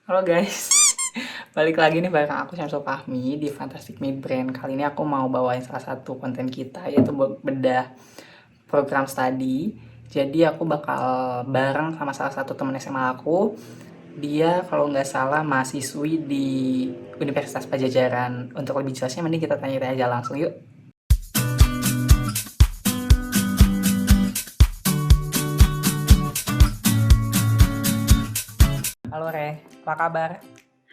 Halo guys, balik lagi nih bareng aku Syamsul Fahmi di Fantastic Midbrain. Kali ini aku mau bawain salah satu konten kita, yaitu bedah program studi. Jadi aku bakal bareng sama salah satu teman SMA aku. Dia kalau nggak salah mahasiswi di Universitas Pajajaran. Untuk lebih jelasnya mending kita tanya-tanya aja langsung yuk. Halo Re, apa kabar?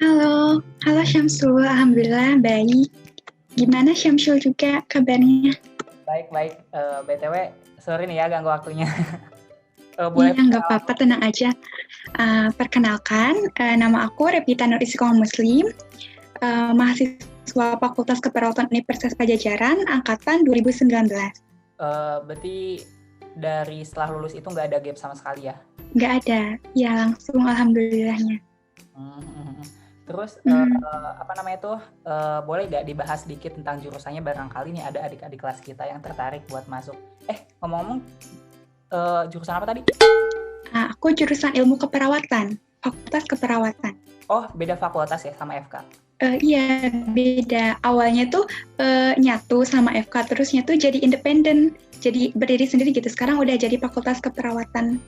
Halo, halo Syamsul, Alhamdulillah baik. Gimana Syamsul juga kabarnya? Baik-baik, BTW, sorry nih ya ganggu waktunya. Iya, nggak apa-apa, tenang aja. Perkenalkan, nama aku Revita Nur Istiqomah Muslim, mahasiswa Fakultas Keperawatan Universitas Pajajaran, angkatan 2019. Berarti dari setelah lulus itu nggak ada gap sama sekali ya? Nggak ada, ya langsung alhamdulillahnya. Terus apa namanya tuh, boleh nggak dibahas sedikit tentang jurusannya, barangkali nih ada adik-adik kelas kita yang tertarik buat masuk. Ngomong-ngomong, jurusan apa tadi? Aku jurusan ilmu keperawatan, Fakultas Keperawatan. Oh, beda fakultas ya sama FK? Iya, beda. Awalnya tuh nyatu sama FK, terus nyatu jadi independen, jadi berdiri sendiri gitu. Sekarang udah jadi Fakultas Keperawatan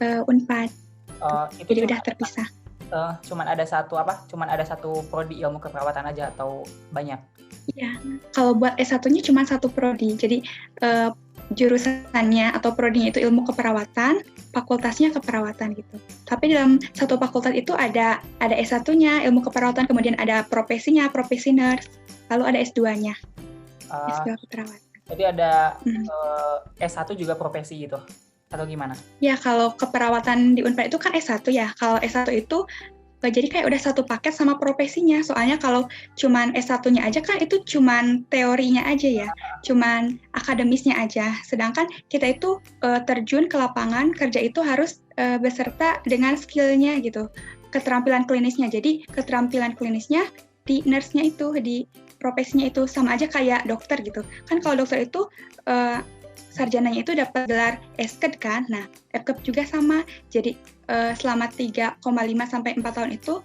Unpad. Itu jadi udah terpisah. Cuman ada satu prodi ilmu keperawatan aja atau banyak? Iya, kalau buat S1-nya cuma satu prodi. Jadi jurusannya atau prodinya itu ilmu keperawatan, fakultasnya keperawatan gitu. Tapi dalam satu fakultas itu ada S1-nya ilmu keperawatan, kemudian ada profesinya, profesi nurse, lalu ada S2-nya. S2 keperawatan. Jadi ada S1 juga profesi gitu atau gimana? Ya, kalau keperawatan di Unpad itu kan S1 ya. Kalau S1 itu jadi kayak udah satu paket sama profesinya. Soalnya kalau cuman S1-nya aja kan itu cuman teorinya aja ya. Cuman akademisnya aja. Sedangkan kita itu terjun ke lapangan, kerja itu harus beserta dengan skill-nya gitu. Keterampilan klinisnya. Jadi keterampilan klinisnya di nurse-nya itu, di profesinya itu sama aja kayak dokter gitu. Kan kalau dokter itu sarjananya itu dapat gelar S.Ked kan. Nah, FKEP juga sama. Jadi selama 3,5 sampai 4 tahun itu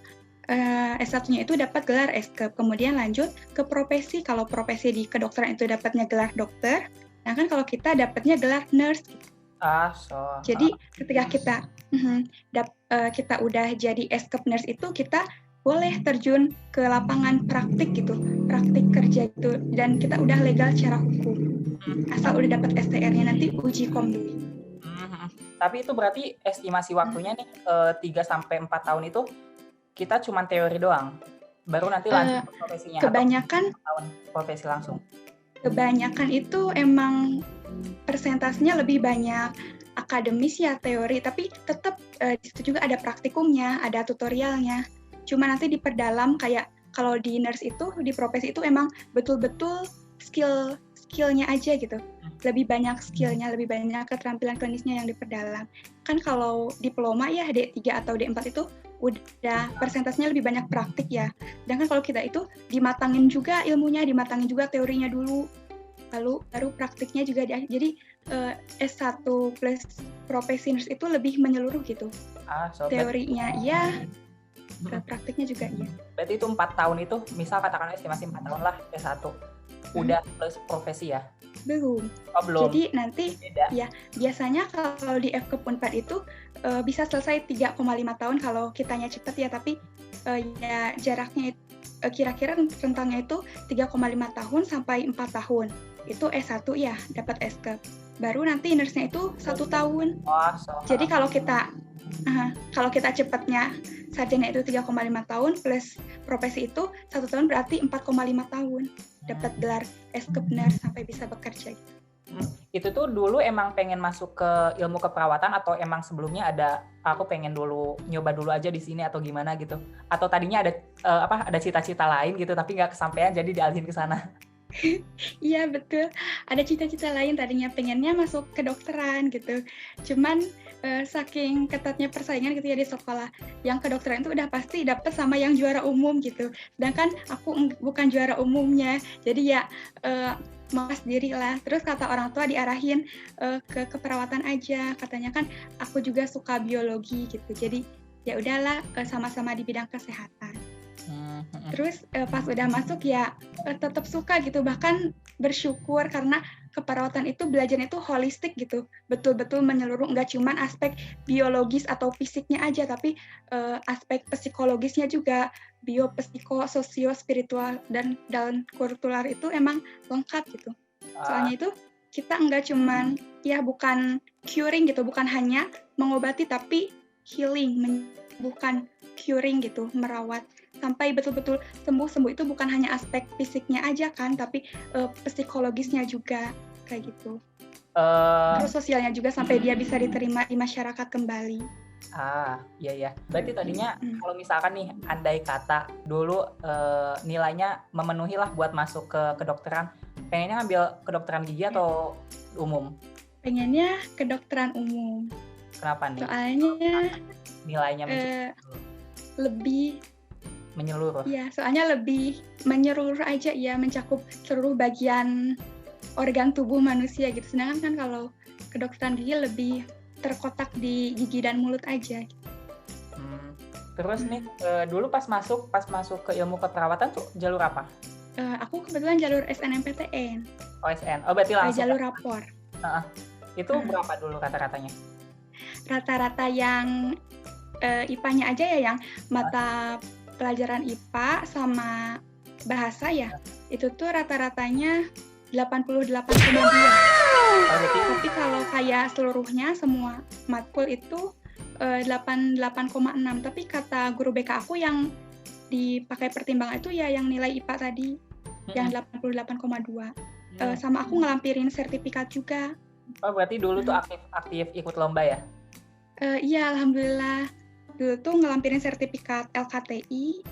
S1-nya itu dapat gelar S.Ked. Kemudian lanjut ke profesi. Kalau profesi di kedokteran itu dapatnya gelar dokter. Nah, kan kalau kita dapatnya gelar nurse. Jadi ketika kita udah jadi S.Ked nurse itu, kita boleh terjun ke lapangan praktik gitu, praktik kerja gitu, dan kita udah legal secara hukum. Asal udah dapat STR-nya, nanti uji kom dulu. Tapi itu berarti estimasi waktunya nih 3-4 tahun itu kita cuma teori doang, baru nanti lanjut ke profesinya. Kebanyakan tahun profesi langsung. Kebanyakan itu emang persentasenya lebih banyak akademis ya, teori, tapi tetap di situ juga ada praktikumnya, ada tutorialnya. Cuma nanti diperdalam, kayak kalau di nurse itu, di profesi itu emang betul-betul skillnya aja gitu. Lebih banyak skillnya, lebih banyak keterampilan klinisnya yang diperdalam. Kan kalau diploma ya D3 atau D4 itu udah persentasenya lebih banyak praktik ya. Sedangkan kalau kita itu dimatangin juga ilmunya, dimatangin juga teorinya dulu. Lalu baru praktiknya juga jadi S1 plus profesi nurse itu lebih menyeluruh gitu. Teorinya iya, praktiknya juga iya. Berarti itu 4 tahun itu, misal katakanlah estimasi 4 tahun lah S1. Udah plus profesi ya? Belum. Belum. Jadi nanti beda. Ya, biasanya kalau di FKEP Unpad itu bisa selesai 3,5 tahun kalau kitanya cepat ya, tapi ya jaraknya kira-kira rentangnya itu 3,5 tahun sampai 4 tahun. Itu S1 ya, dapat S.Ked. Baru nanti nurse-nya itu 1 tahun. Jadi kalau kita cepatnya sarjana itu 3,5 tahun plus profesi itu 1 tahun, berarti 4,5 tahun dapat gelar S.Ked nurse sampai bisa bekerja gitu. Itu tuh dulu emang pengen masuk ke ilmu keperawatan atau emang sebelumnya aku pengen dulu nyoba dulu aja di sini atau gimana gitu? Atau tadinya ada cita-cita lain gitu tapi nggak kesampaian jadi dialihin ke sana? Iya betul, ada cita-cita lain, tadinya pengennya masuk kedokteran gitu. Cuman saking ketatnya persaingan gitu ya di sekolah, yang kedokteran itu udah pasti dapet sama yang juara umum gitu. Sedangkan aku bukan juara umumnya, jadi ya mawas diri lah. Terus kata orang tua diarahin ke keperawatan aja, katanya kan aku juga suka biologi gitu. Jadi ya udahlah sama-sama di bidang kesehatan. Hmm, hmm. Terus pas udah masuk ya tetap suka gitu, bahkan bersyukur karena keperawatan itu belajarnya itu holistik gitu, betul-betul menyeluruh, nggak cuman aspek biologis atau fisiknya aja, tapi aspek psikologisnya juga, bio, psiko, sosio, spiritual, dan dalam kurikuler itu emang lengkap gitu. Soalnya itu kita nggak cuman, ya bukan curing gitu, bukan hanya mengobati, tapi healing, bukan curing gitu, merawat sampai betul-betul sembuh itu bukan hanya aspek fisiknya aja kan, tapi psikologisnya juga kayak gitu. Terus sosialnya juga sampai dia bisa diterima di masyarakat kembali. Iya. Berarti tadinya kalau misalkan nih, andai kata dulu nilainya memenuhi lah buat masuk ke kedokteran, pengennya ngambil kedokteran gigi atau umum? Pengennya kedokteran umum. Kenapa nih? Soalnya nilainya lebih menyeluruh. Iya, soalnya lebih menyeluruh aja ya, mencakup seluruh bagian organ tubuh manusia gitu. Sedangkan kan kalau kedokteran gigi lebih terkotak di gigi dan mulut aja. Terus nih, dulu pas masuk ke ilmu keperawatan tuh jalur apa? Aku kebetulan jalur SNMPTN. Oh, SN. Oh, berarti langsung jalur rapor. Itu berapa dulu rata-ratanya? Rata-rata yang IPA-nya aja ya, yang mata pelajaran IPA sama bahasa ya, itu tuh rata-ratanya 88,2. Tapi kalau kayak seluruhnya semua matkul itu 88,6. Tapi kata guru BK aku yang dipakai pertimbangan itu ya yang nilai IPA tadi, yang 88,2. Sama aku ngelampirin sertifikat juga. Oh, berarti dulu tuh aktif ikut lomba ya? Iya, alhamdulillah. Dulu tuh ngelampirin sertifikat LKTI,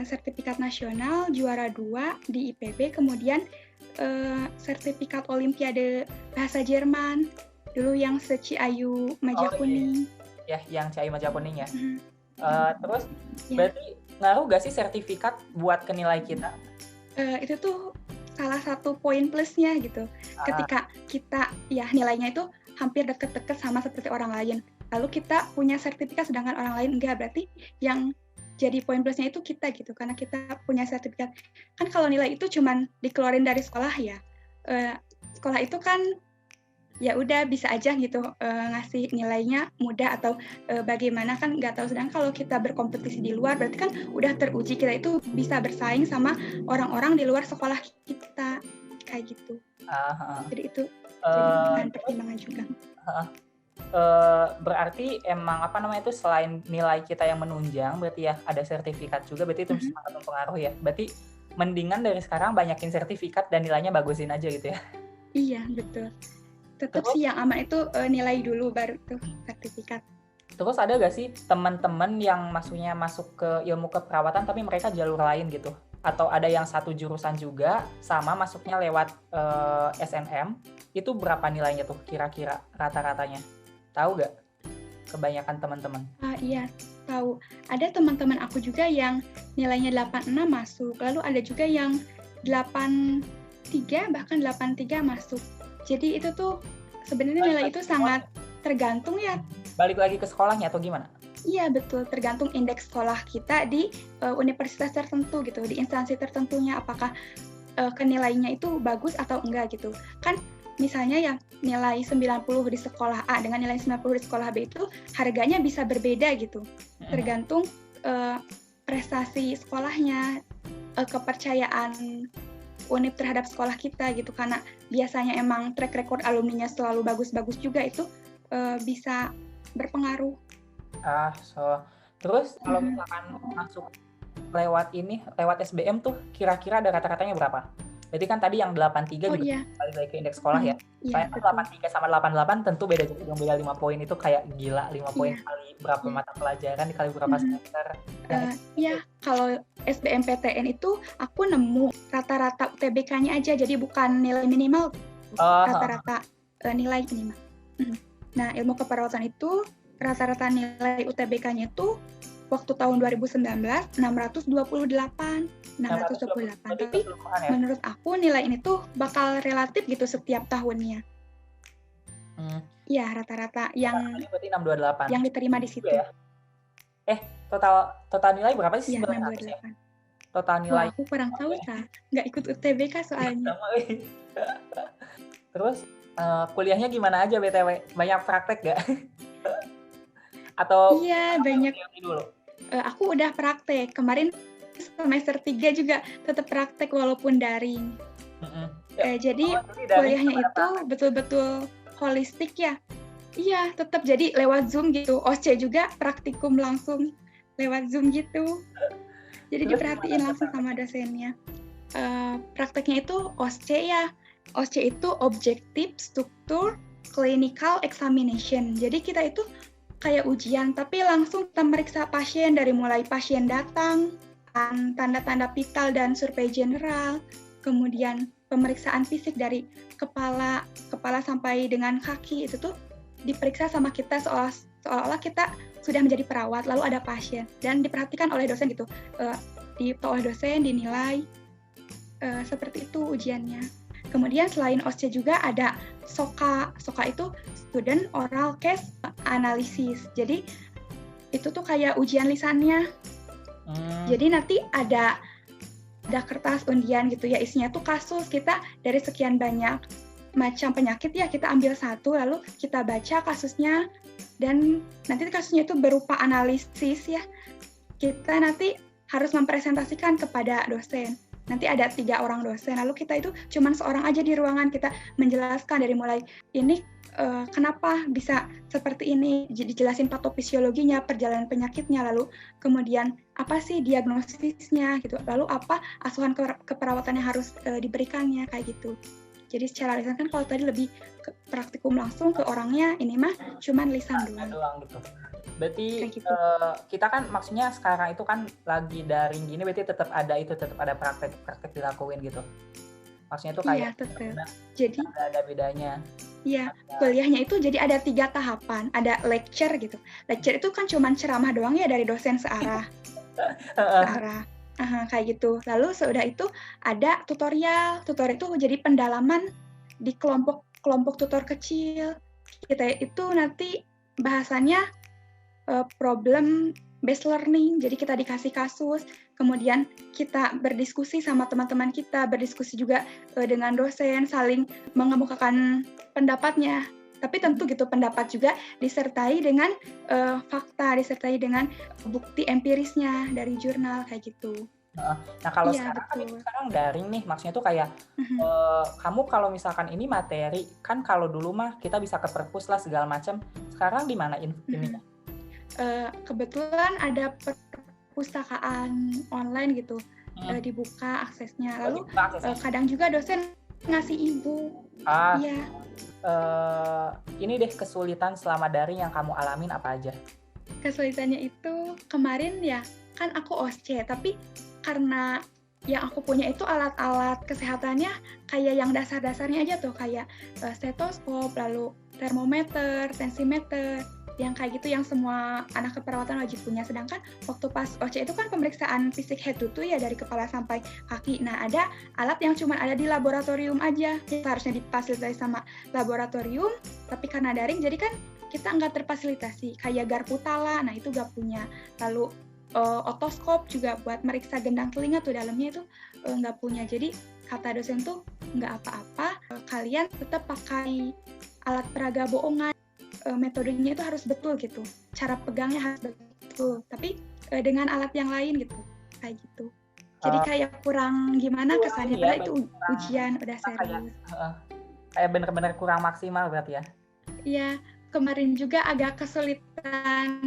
sertifikat nasional juara 2 di IPB, kemudian sertifikat Olimpiade Bahasa Jerman, dulu yang Ciayu Maja Kuning. Ya, yang Ciayu Maja Kuning ya. Terus berarti ngaruh gak sih sertifikat buat ke nilai kita? Itu tuh salah satu poin plusnya gitu. Ketika kita ya nilainya itu hampir deket-deket sama seperti orang lain, lalu kita punya sertifikat sedangkan orang lain enggak, berarti yang jadi poin plusnya itu kita gitu, karena kita punya sertifikat. Kan kalau nilai itu cuman dikeluarin dari sekolah ya, sekolah itu kan ya udah bisa aja gitu ngasih nilainya mudah atau bagaimana kan nggak tahu. Sedangkan kalau kita berkompetisi di luar berarti kan udah teruji kita itu bisa bersaing sama orang-orang di luar sekolah kita kayak gitu. Jadi itu jadi pertimbangan juga. Berarti emang itu selain nilai kita yang menunjang, berarti ya ada sertifikat juga, berarti itu sangat mempengaruhi ya. Berarti mendingan dari sekarang banyakin sertifikat dan nilainya bagusin aja gitu ya. Iya, betul. Tetap sih yang aman itu nilai dulu baru tuh sertifikat. Terus ada gak sih teman-teman yang maksudnya masuk ke ilmu keperawatan tapi mereka jalur lain gitu? Atau ada yang satu jurusan juga sama masuknya lewat SNM, itu berapa nilainya tuh kira-kira rata-ratanya? Tahu gak kebanyakan teman-teman? Iya, tahu. Ada teman-teman aku juga yang nilainya 86 masuk, lalu ada juga yang 83 bahkan 83 masuk. Jadi itu tuh sebenarnya nilai itu sangat tergantung ya. Balik lagi ke sekolahnya atau gimana? Iya, betul, tergantung indeks sekolah kita di universitas tertentu gitu, di instansi tertentunya, apakah nilainya itu bagus atau enggak gitu. Kan misalnya ya nilai 90 di sekolah A dengan nilai 90 di sekolah B itu harganya bisa berbeda gitu. Tergantung prestasi sekolahnya, kepercayaan UNIP terhadap sekolah kita gitu, karena biasanya emang track record alumninya selalu bagus-bagus juga, itu bisa berpengaruh. Terus kalau misalkan masuk lewat SBM tuh kira-kira ada rata-ratanya berapa? Jadi kan tadi yang 83 juga balik lagi ke indeks sekolah ya. Soalnya 83 sama 88 tentu beda juga, yang beda 5 poin itu kayak gila, 5 poin kali berapa mata pelajaran dikali berapa semester. Kalau SBMPTN itu aku nemu rata-rata UTBK-nya aja, jadi bukan nilai minimal, rata-rata nilai minimal. Nah, ilmu keperawatan itu rata-rata nilai UTBK-nya itu waktu tahun 2019 628. Tapi menurut aku nilai ini tuh bakal relatif gitu setiap tahunnya. Iya, rata-rata yang berarti 628. Yang diterima di situ. Total total nilai berapa sih, Iya, 900 ya? 628. Total Wah, nilai aku kurang tahu, Kak. Nggak ikut UTBK soalnya. sama Terus, kuliahnya gimana aja BTW? Banyak praktek nggak? Atau Iya, banyak. teori dulu? Aku udah praktek. Kemarin semester 3 juga tetap praktek walaupun daring. Mhm. Ya, Jadi jadi daring kuliahnya tetap ada itu praktek? betul-betul holistik ya. Iya, tetap jadi lewat Zoom gitu. OSCE juga praktikum langsung lewat Zoom gitu. Jadi Terus gimana diperhatiin tuh langsung sama prakteknya? dosennya. Prakteknya itu OSCE ya. OSCE itu Objective Structure Clinical Examination. Jadi kita itu kayak ujian, tapi langsung kita meriksa pasien dari mulai pasien datang, tanda-tanda vital dan survei general, kemudian pemeriksaan fisik dari kepala sampai dengan kaki itu tuh diperiksa sama kita seolah-olah kita sudah menjadi perawat, lalu ada pasien dan diperhatikan oleh dosen gitu, oleh dosen dinilai seperti itu ujiannya. Kemudian selain OSCE juga ada SOCA. SOCA itu Student Oral Case Analysis. Jadi itu tuh kayak ujian lisannya. Jadi nanti ada kertas undian gitu ya, isinya tuh kasus kita dari sekian banyak macam penyakit ya, kita ambil satu lalu kita baca kasusnya dan nanti kasusnya itu berupa analisis ya. Kita nanti harus mempresentasikan kepada dosen. Nanti ada 3 orang dosen, lalu kita itu cuma seorang aja di ruangan, kita menjelaskan dari mulai ini kenapa bisa seperti ini, dijelasin patofisiologinya, perjalanan penyakitnya, lalu kemudian apa sih diagnosisnya gitu, lalu apa asuhan keperawatan yang harus diberikannya kayak gitu. Jadi secara lisan kan kalau tadi lebih ke praktikum langsung ke orangnya, ini mah cuman lisan doang. Gitu. Berarti Kayak gitu. kita kan maksudnya sekarang itu kan lagi daring gini, berarti tetap ada praktek dilakuin gitu. Maksudnya itu kayak Iya, tetap. Jadi ada bedanya. iya, kuliahnya itu jadi ada 3 tahapan. Ada lecture gitu. Lecture itu kan cuma ceramah doang ya dari dosen searah. Kayak gitu. Lalu sudah itu ada tutorial. Tutorial itu jadi pendalaman di kelompok tutor kecil. Kita itu nanti bahasannya problem based learning. Jadi kita dikasih kasus, kemudian kita berdiskusi sama teman-teman kita, berdiskusi juga dengan dosen, saling mengemukakan pendapatnya. Tapi tentu gitu pendapat juga disertai dengan fakta, disertai dengan bukti empirisnya dari jurnal kayak gitu. Nah kalau Iya, sekarang kan itu betul. sekarang daring nih, maksudnya tuh kayak kamu kalau misalkan ini materi kan kalau dulu mah kita bisa ke perpus lah segala macam. Sekarang di mana ininya? Kebetulan ada perpustakaan online gitu, dibuka aksesnya. Lalu kadang juga dosen ngasih e-book. Iya. Ini deh kesulitan selama daring yang kamu alamin apa aja? Kesulitannya itu kemarin ya kan aku OSCE, tapi karena yang aku punya itu alat-alat kesehatannya kayak yang dasar-dasarnya aja tuh, kayak stetoskop, lalu termometer, tensimeter, yang kayak gitu yang semua anak keperawatan wajib punya. Sedangkan waktu pas OSCE itu kan pemeriksaan fisik head to toe ya dari kepala sampai kaki. Nah, ada alat yang cuma ada di laboratorium aja. Kita harusnya difasilitasi sama laboratorium, tapi karena daring jadi kan kita nggak terfasilitasi. Kayak garpu tala, nah itu nggak punya. Lalu otoskop juga buat meriksa gendang telinga tuh dalamnya itu nggak punya. Jadi kata dosen tuh nggak apa-apa, kalian tetap pakai alat peraga bohongan. Metodenya itu harus betul gitu, cara pegangnya harus betul, tapi dengan alat yang lain gitu, kayak gitu. Jadi kayak kurang gimana kesannya, padahal itu ujian udah serius. Kayak bener-bener kurang maksimal berarti ya? Iya, kemarin juga agak kesulitan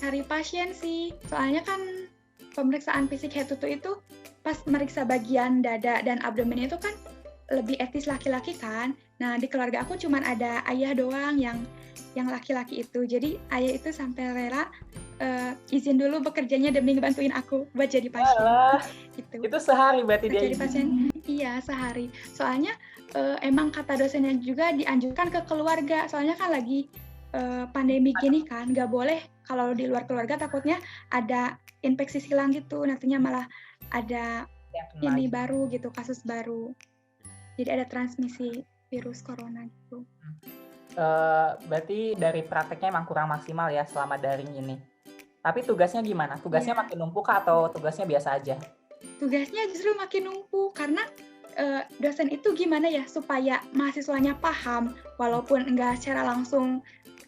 cari pasien sih, soalnya kan pemeriksaan fisik head to toe itu pas meriksa bagian dada dan abdomen itu kan lebih etis laki-laki kan. Nah, di keluarga aku cuma ada ayah doang yang laki-laki itu. Jadi ayah itu sampai rela izin dulu bekerjanya demi ngebantuin aku buat jadi pasien. Gitu. Itu sehari berarti dia jadi pasien. Iya, sehari. Soalnya emang kata dosennya juga dianjurkan ke keluarga. Soalnya kan lagi pandemi gini kan, nggak boleh kalau di luar keluarga takutnya ada infeksi silang gitu. Nantinya malah ada ini baru gitu, kasus baru. Jadi ada transmisi virus corona gitu. Berarti dari prakteknya emang kurang maksimal ya selama daring ini. Tapi tugasnya gimana? Tugasnya Iya. makin numpuk kah atau tugasnya biasa aja? Tugasnya justru makin numpuk karena dosen itu gimana ya supaya mahasiswanya paham walaupun enggak secara langsung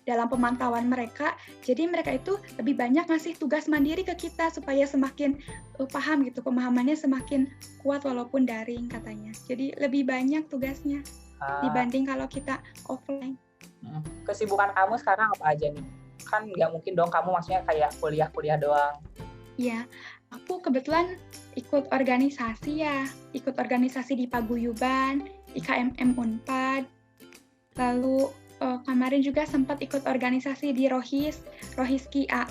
dalam pemantauan mereka, jadi mereka itu lebih banyak ngasih tugas mandiri ke kita supaya semakin paham gitu, pemahamannya semakin kuat walaupun daring katanya. Jadi lebih banyak tugasnya Ah, dibanding kalau kita offline. Kesibukan kamu sekarang apa aja nih? Kan nggak mungkin dong kamu maksudnya kayak kuliah-kuliah doang. Ya, aku kebetulan ikut organisasi ya, ikut organisasi di Paguyuban, IKMM Unpad, lalu kemarin juga sempat ikut organisasi di Rohiski A,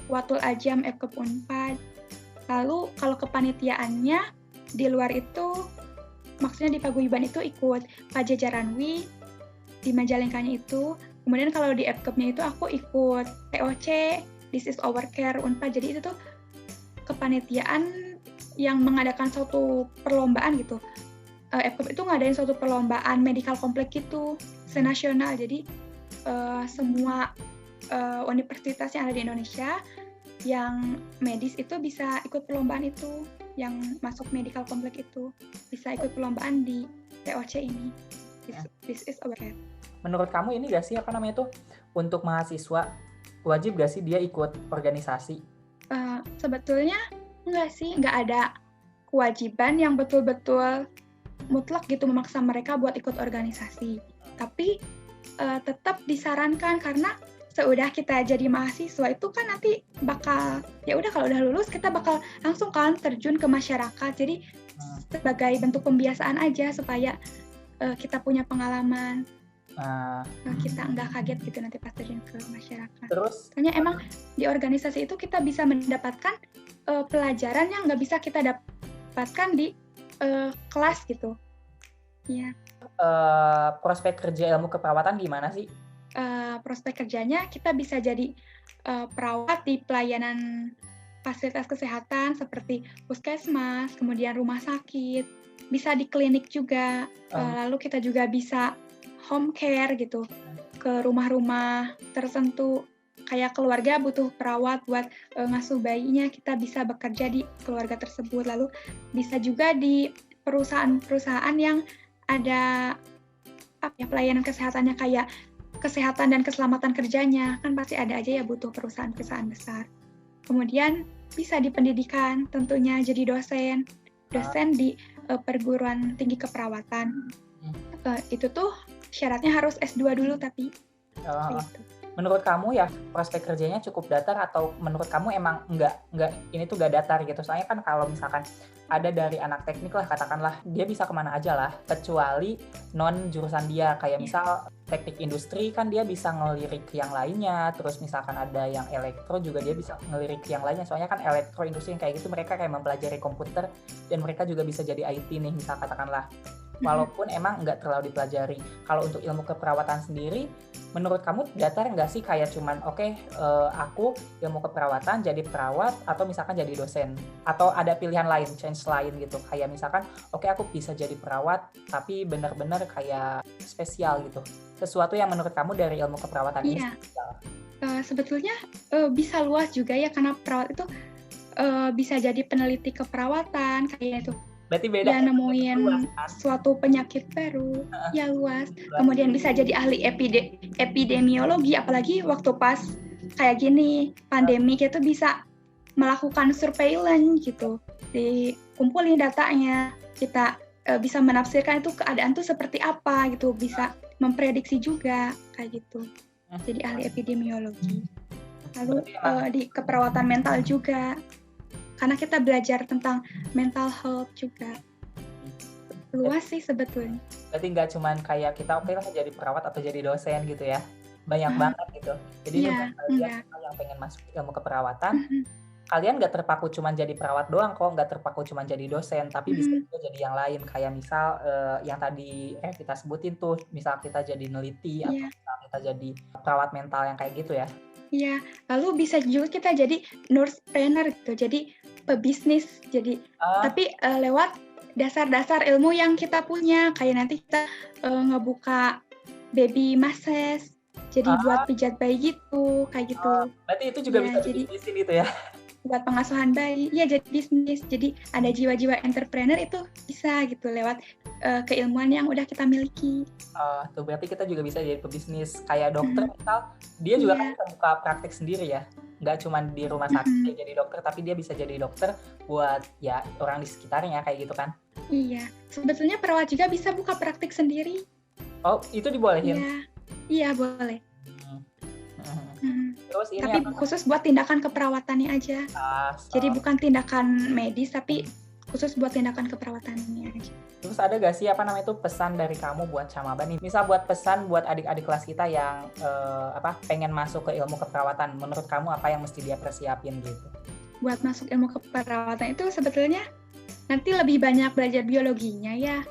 Watul Ajam Ekop Unpad. Lalu kalau kepanitiaannya di luar itu, maksudnya di Paguyuban itu ikut Pajajaranwi, di Majalengkanya itu. Kemudian kalau di Epkepnya itu aku ikut TOC, This is Our Care Unpad. Jadi itu tuh kepanitiaan yang mengadakan suatu perlombaan gitu. Epkep itu ngadain suatu perlombaan medical complex gitu, senasional. Jadi semua universitas yang ada di Indonesia yang medis itu bisa ikut perlombaan itu, yang masuk medical complex itu bisa ikut perlombaan di TOC ini. This is Our Care. Menurut kamu ini gak sih apa namanya tuh untuk mahasiswa wajib gak sih dia ikut organisasi? Sebetulnya enggak sih, enggak ada kewajiban yang betul-betul mutlak gitu memaksa mereka buat ikut organisasi. Tapi tetap disarankan karena seudah kita jadi mahasiswa itu kan nanti bakal ya udah kalau udah lulus kita bakal langsung kan terjun ke masyarakat. Jadi sebagai bentuk pembiasaan aja supaya kita punya pengalaman. Kita nggak kaget gitu nanti pas terjun ke masyarakat. Terus Soalnya emang di organisasi itu kita bisa mendapatkan pelajaran yang nggak bisa kita dapatkan di kelas gitu. Iya. prospek kerja ilmu keperawatan gimana sih? Prospek kerjanya kita bisa jadi perawat di pelayanan fasilitas kesehatan seperti puskesmas, kemudian rumah sakit, bisa di klinik juga. Lalu kita juga bisa home care gitu, ke rumah-rumah tertentu. Kayak keluarga butuh perawat buat ngasuh bayinya, kita bisa bekerja di keluarga tersebut. Lalu bisa juga di perusahaan-perusahaan yang ada pelayanan kesehatannya kayak kesehatan dan keselamatan kerjanya, kan pasti ada aja ya butuh perusahaan-perusahaan besar. Kemudian bisa di pendidikan tentunya jadi dosen di perguruan tinggi keperawatan. Itu tuh syaratnya harus S2 dulu tapi gitu. Menurut kamu ya prospek kerjanya cukup datar atau menurut kamu emang enggak ini tuh gak datar gitu? Soalnya kan kalau misalkan ada dari anak teknik lah katakanlah dia bisa kemana aja lah kecuali non jurusan dia kayak misal teknik industri kan dia bisa ngelirik yang lainnya, terus misalkan ada yang elektro juga dia bisa ngelirik yang lainnya, soalnya kan elektro industri yang kayak gitu mereka kayak mempelajari komputer dan mereka juga bisa jadi IT nih misal katakanlah, walaupun emang nggak terlalu dipelajari. Kalau untuk ilmu keperawatan sendiri menurut kamu datar nggak sih kayak cuman aku ilmu keperawatan jadi perawat atau misalkan jadi dosen, atau ada pilihan lain, change lain gitu, kayak misalkan aku bisa jadi perawat tapi benar-benar kayak spesial gitu, sesuatu yang menurut kamu dari ilmu keperawatan ini spesial? Sebetulnya bisa luas juga ya karena perawat itu bisa jadi peneliti keperawatan kayak itu. Berarti beda ya nemuin suatu penyakit baru, ya luas. Kemudian bisa jadi ahli epidemiologi, apalagi waktu pas kayak gini pandemi gitu bisa melakukan surveillance gitu, dikumpulin datanya, kita bisa menafsirkan itu keadaan tuh seperti apa gitu, bisa memprediksi juga kayak gitu. Jadi ahli epidemiologi. Lalu di keperawatan mental juga. Karena kita belajar tentang mental health juga. Luas sih sebetulnya. Berarti nggak cuman kayak kita lah jadi perawat atau jadi dosen gitu ya. Banyak banget gitu. Jadi kalian yang pengen masuk ilmu keperawatan, kalian nggak terpaku cuman jadi perawat doang kok, nggak terpaku cuman jadi dosen, tapi bisa juga jadi yang lain. Kayak misal yang tadi kita sebutin tuh, misal kita jadi neliti atau misal kita jadi perawat mental yang kayak gitu ya. Iya, lalu bisa juga kita jadi nurse trainer gitu, jadi pebisnis, jadi tapi lewat dasar-dasar ilmu yang kita punya, kayak nanti kita ngebuka baby masses, Jadi buat Ah, pijat bayi gitu, kayak gitu. berarti itu juga Ya, bisa jadi dibisnisin itu ya? buat pengasuhan bayi, ya jadi bisnis. Jadi ada jiwa-jiwa entrepreneur itu bisa gitu lewat keilmuan yang udah kita miliki. Tuh berarti kita juga bisa jadi pebisnis kayak dokter Mhm, misal, dia juga kan iya, bisa buka praktek sendiri ya, nggak cuma di rumah sakit dia mhm, jadi dokter, tapi dia bisa jadi dokter buat ya orang di sekitarnya kayak gitu kan? iya. Sebetulnya perawat juga bisa buka praktik sendiri. Oh itu dibolehin? Iya, iya boleh. Hmm, mhm. Mhm. Terus ini Tapi apa khusus buat tindakan keperawatannya aja. Jadi oh, bukan tindakan medis, tapi khusus buat tindakan keperawatannya aja. terus ada gak sih apa namanya itu pesan dari kamu buat Syamaba nih? Misal buat pesan buat adik-adik kelas kita yang apa pengen masuk ke ilmu keperawatan, menurut kamu apa yang mesti dia persiapin gitu? Buat masuk ilmu keperawatan itu sebetulnya nanti lebih banyak belajar biologinya ya.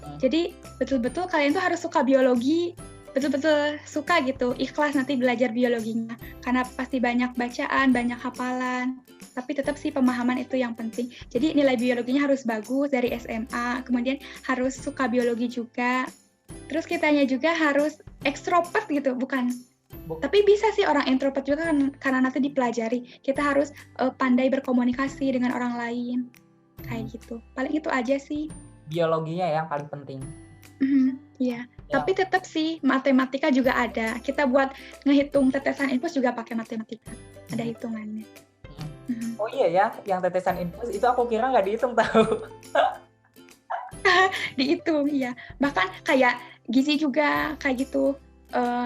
Hmm. Jadi betul-betul kalian tuh harus suka biologi, betul-betul suka gitu, ikhlas nanti belajar biologinya. Karena pasti banyak bacaan, banyak hafalan, tapi tetap sih pemahaman itu yang penting. Jadi nilai biologinya harus bagus dari SMA, kemudian harus suka biologi juga. Terus kitanya juga harus ekstrovert gitu, bukan. Tapi bisa sih orang introvert juga kan, karena nanti dipelajari. Kita harus pandai berkomunikasi dengan orang lain, kayak gitu. Paling itu aja sih. Biologinya yang paling penting. Iya, Yang tapi tetap sih matematika juga ada. Kita buat ngehitung tetesan infus juga pakai matematika. Ada Mhm, hitungannya. mhm. Mhm. Oh iya ya, yang tetesan infus itu aku kira nggak dihitung tahu. Dihitung, iya. Bahkan kayak gizi juga kayak gitu.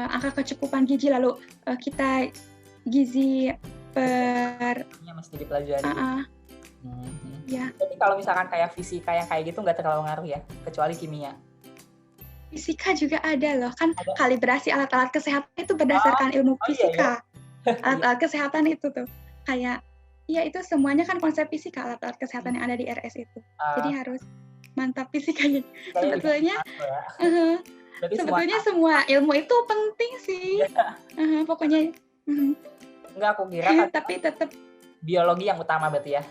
Angka kecukupan gizi lalu kita gizi per Semuanya mesti dipelajari. uh, Mhm. ya Jadi kalau misalkan kayak fisika yang kayak gitu nggak terlalu ngaruh ya, kecuali kimia? fisika juga ada loh. Kan Ada? kalibrasi alat-alat kesehatan itu Oh, berdasarkan ilmu oh iya ya? fisika. Iya. Alat-alat kesehatan itu tuh kayak iya itu semuanya kan konsep fisika alat-alat kesehatan yang ada di RS itu. Jadi Eee, harus mantap fisikanya. fisikanya juga Sebetulnya ngaruh ya. uh, Berarti semua sebetulnya semua ilmu itu penting sih. iya. Pokoknya mhm. Enggak, aku kira kan Tapi tetap biologi yang utama berarti ya?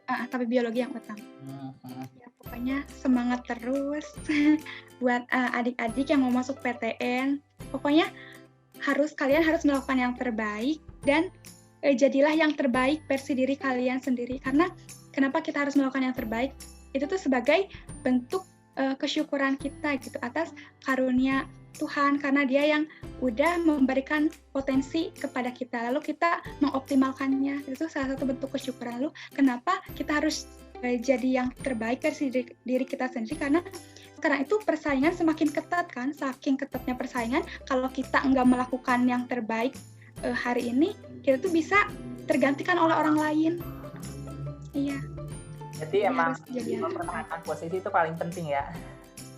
tapi biologi yang utama. Mhm. Ya pokoknya semangat terus buat adik-adik yang mau masuk PTN. Pokoknya kalian harus melakukan yang terbaik dan jadilah yang terbaik versi diri kalian sendiri. Karena kenapa kita harus melakukan yang terbaik? Itu tuh sebagai bentuk kesyukuran kita gitu atas karunia Tuhan karena Dia yang udah memberikan potensi kepada kita. Lalu kita mengoptimalkannya. Itu salah satu bentuk kesyukuran. Lalu kenapa kita harus jadi yang terbaik versi diri kita sendiri karena sekarang itu persaingan semakin ketat kan, saking ketatnya persaingan, kalau kita nggak melakukan yang terbaik hari ini, kita tuh bisa tergantikan oleh orang lain. Iya, Berarti jadi emang harus jadi yang terbaik. mempertahankan posisi itu paling penting ya?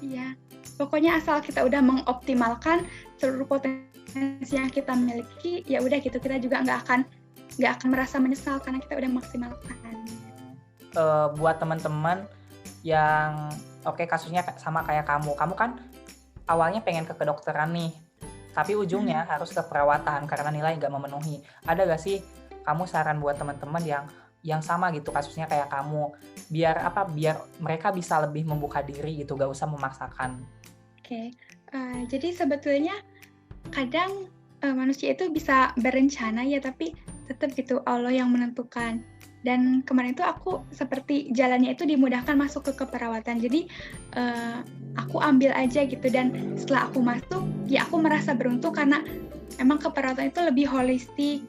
Iya, pokoknya asal kita udah mengoptimalkan seluruh potensi yang kita miliki, ya udah gitu kita juga nggak akan merasa menyesal karena kita udah maksimalkan. Buat teman-teman yang oke kasusnya sama kayak kamu kan awalnya pengen ke kedokteran nih, tapi ujungnya harus ke perawatan karena nilai nggak memenuhi. Ada nggak sih kamu saran buat teman-teman yang sama gitu kasusnya kayak kamu, biar mereka bisa lebih membuka diri gitu, nggak usah memaksakan? Oke, jadi sebetulnya kadang manusia itu bisa berencana ya, tapi tetap gitu Allah yang menentukan. Dan kemarin itu aku seperti jalannya itu dimudahkan masuk ke keperawatan. Jadi aku ambil aja gitu dan setelah aku masuk, ya aku merasa beruntung karena emang keperawatan itu lebih holistik,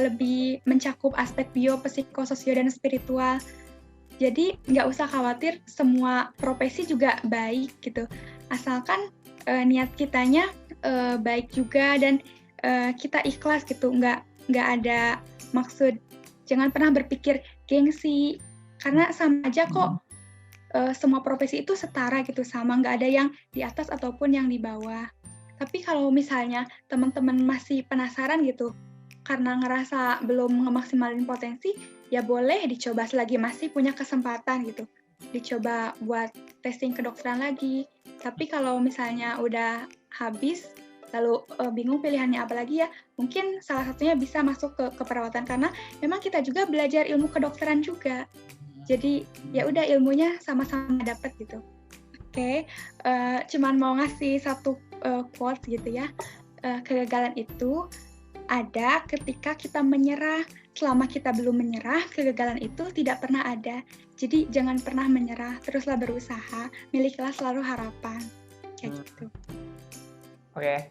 lebih mencakup aspek bio, psikososio dan spiritual. Jadi nggak usah khawatir, semua profesi juga baik gitu. Asalkan niat kitanya baik juga dan kita ikhlas gitu, nggak ada maksud. Jangan pernah berpikir gengsi, karena sama aja kok semua profesi itu setara gitu, sama nggak ada yang di atas ataupun yang di bawah. Tapi kalau misalnya teman-teman masih penasaran gitu, karena ngerasa belum ngemaksimalin potensi, ya boleh dicoba selagi masih punya kesempatan gitu. Dicoba buat testing kedokteran lagi. Tapi kalau misalnya udah habis, lalu bingung pilihannya apa lagi ya, mungkin salah satunya bisa masuk ke keperawatan karena memang kita juga belajar ilmu kedokteran juga. Jadi ya udah ilmunya sama-sama dapat gitu. Oke, cuman mau ngasih satu quotes gitu ya. kegagalan itu ada ketika kita menyerah. Selama kita belum menyerah, kegagalan itu tidak pernah ada. Jadi jangan pernah menyerah, teruslah berusaha, milikilah selalu harapan. Kayak gitu. Oke.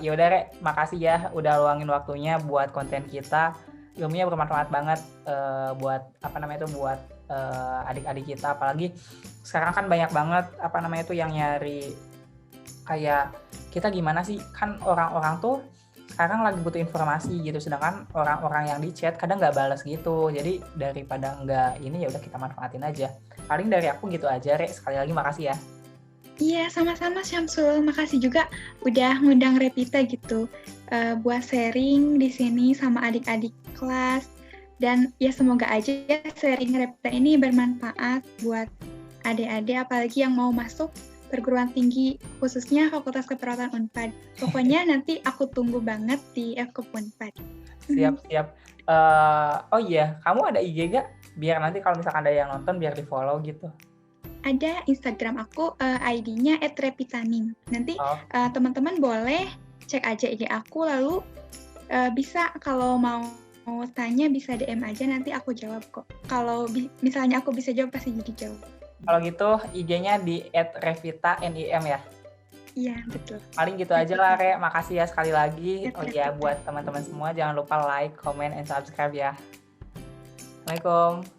Ya udah Rek, makasih ya udah luangin waktunya buat konten kita. Ilmunya bermanfaat banget buat buat adik-adik kita, apalagi sekarang kan banyak banget yang nyari kayak kita gimana sih, kan orang-orang tuh sekarang lagi butuh informasi gitu, sedangkan orang-orang yang di chat kadang nggak balas gitu. Jadi daripada nggak ini, ya udah kita manfaatin aja. Paling dari aku gitu aja, Rek. Sekali lagi makasih ya. Iya, sama-sama Syamsul. Makasih juga udah ngundang Revita gitu buat sharing di sini sama adik-adik kelas. Dan ya semoga aja ya sharing Revita ini bermanfaat buat adik-adik, apalagi yang mau masuk perguruan tinggi, khususnya Fakultas Keperawatan Unpad. Pokoknya nanti aku tunggu banget di FKUP Unpad. Siap. Oh iya, kamu ada IG gak? Biar nanti kalau misalkan ada yang nonton, biar di-follow gitu. Ada Instagram aku, ID-nya @repitaning. Nanti teman-teman boleh cek aja IG aku, lalu bisa kalau mau tanya bisa DM aja, nanti aku jawab kok. Kalau misalnya aku bisa jawab, pasti jadi jawab. Kalau gitu IG-nya di @revita_nim ya? Iya, betul. Paling gitu aja lah, Re. Makasih ya sekali lagi. Oh iya, buat teman-teman semua jangan lupa like, comment, and subscribe ya. Assalamualaikum.